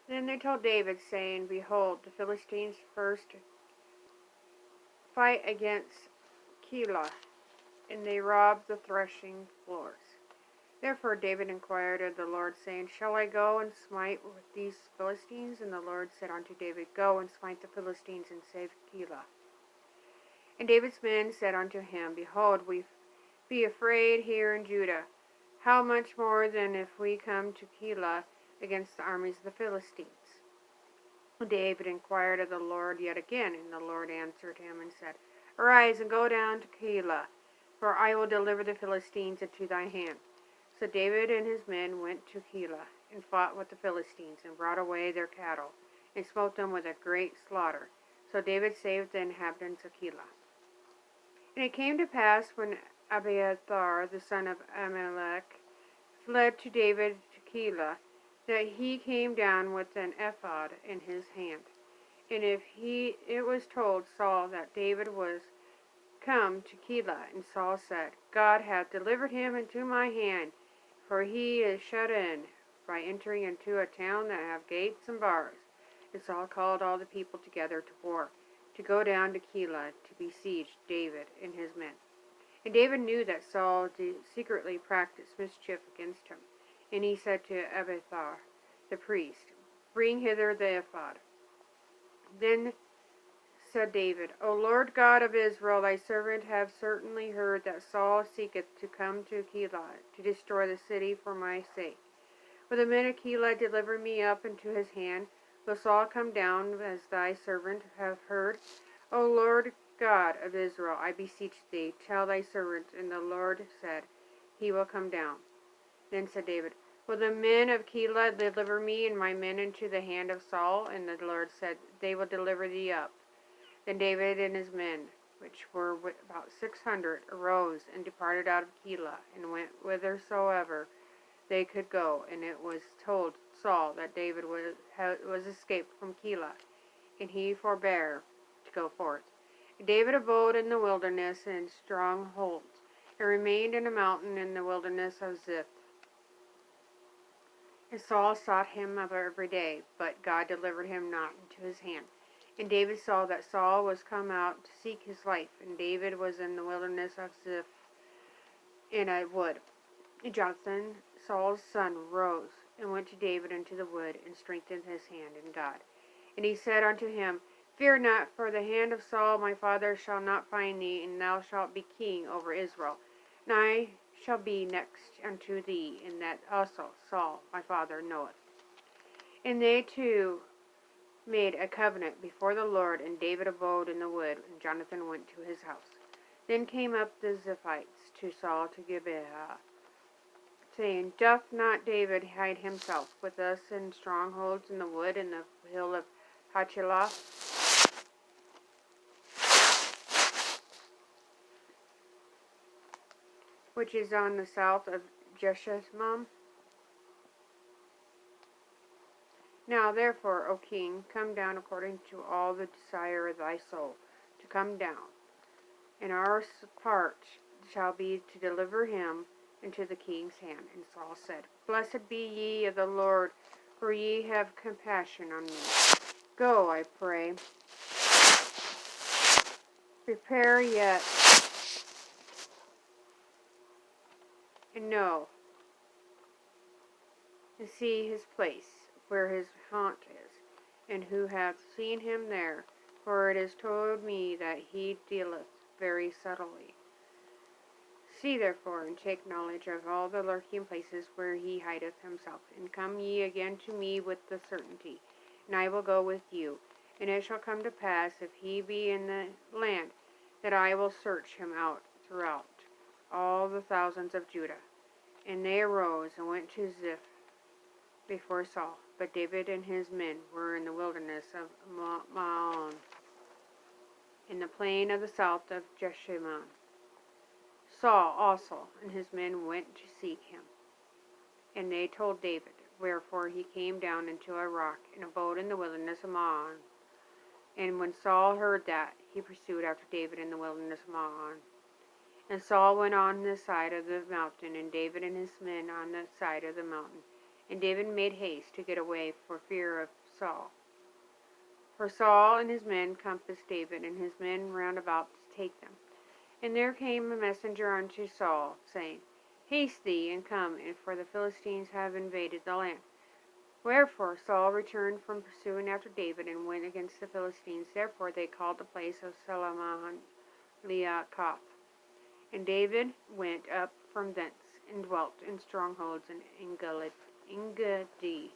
Then they told David, saying, Behold, the Philistines first fight against Keilah, and they rob the threshing floors. Therefore David inquired of the Lord, saying, Shall I go and smite with these Philistines? And the Lord said unto David, Go and smite the Philistines, and save Keilah. And David's men said unto him, Behold, we be afraid here in Judah. How much more then if we come to Keilah against the armies of the Philistines? David inquired of the Lord yet again, and the Lord answered him and said, Arise and go down to Keilah, for I will deliver the Philistines into thy hand. So David and his men went to Keilah, and fought with the Philistines, and brought away their cattle, and smote them with a great slaughter. So David saved the inhabitants of Keilah. And it came to pass, when Abiathar the son of Ahimelech fled to David to Keilah, that he came down with an ephod in his hand. And it was told Saul that David was come to Keilah, and Saul said, God hath delivered him into my hand, for he is shut in by entering into a town that hath gates and bars. And Saul called all the people together to war, to go down to Keilah to besiege David and his men. And David knew that Saul secretly practiced mischief against him. And he said to Abiathar the priest, Bring hither the ephod. Then said David, O Lord God of Israel, thy servant hath certainly heard that Saul seeketh to come to Keilah, to destroy the city for my sake. Will the men of Keilah deliver me up into his hand? Will Saul come down, as thy servant hath heard? O Lord God of Israel, I beseech thee, tell thy servant. And the Lord said, He will come down. Then said David, Will the men of Keilah deliver me and my men into the hand of Saul? And the Lord said, They will deliver thee up. Then David and his men, which were about 600, arose and departed out of Keilah, and went whithersoever they could go. And it was told Saul that David was escaped from Keilah, and he forbare to go forth. David abode in the wilderness in strongholds, and remained in a mountain in the wilderness of Ziph. And Saul sought him of every day, but God delivered him not into his hand. And David saw that Saul was come out to seek his life, and David was in the wilderness of Ziph in a wood. And Jonathan, Saul's son, rose and went to David into the wood, and strengthened his hand in God. And he said unto him, Fear not, for the hand of Saul my father shall not find thee, and thou shalt be king over Israel. And I shall be next unto thee, and that also Saul my father knoweth. And they two made a covenant before the Lord, and David abode in the wood, and Jonathan went to his house. Then came up the Ziphites to Saul to Gibeah, saying, Doth not David hide himself with us in strongholds in the wood in the hill of Hachilah? Which is on the south of Jeshimon. Now therefore, O king, come down according to all the desire of thy soul, to come down. And our part shall be to deliver him into the king's hand. And Saul said, Blessed be ye of the Lord, for ye have compassion on me. Go, I pray. Prepare yet, and know, and see his place, where his haunt is, and who hath seen him there, for it is told me that he dealeth very subtly. See therefore, and take knowledge of all the lurking places where he hideth himself, and come ye again to me with the certainty, and I will go with you. And it shall come to pass, if he be in the land, that I will search him out throughout all the thousands of Judah. And they arose and went to Ziph before Saul. But David and his men were in the wilderness of Maon, in the plain of the south of Jeshimon. Saul also and his men went to seek him. And they told David, wherefore he came down into a rock, and abode in the wilderness of Maon. And when Saul heard that, he pursued after David in the wilderness of Maon. And Saul went on the side of the mountain, and David and his men on the side of the mountain. And David made haste to get away for fear of Saul. For Saul and his men compassed David and his men round about to take them. And there came a messenger unto Saul, saying, Haste thee, and come, for the Philistines have invaded the land. Wherefore Saul returned from pursuing after David, and went against the Philistines. Therefore they called the place of Selamah-Leakoth. And David went up from thence, and dwelt in strongholds in Engedi.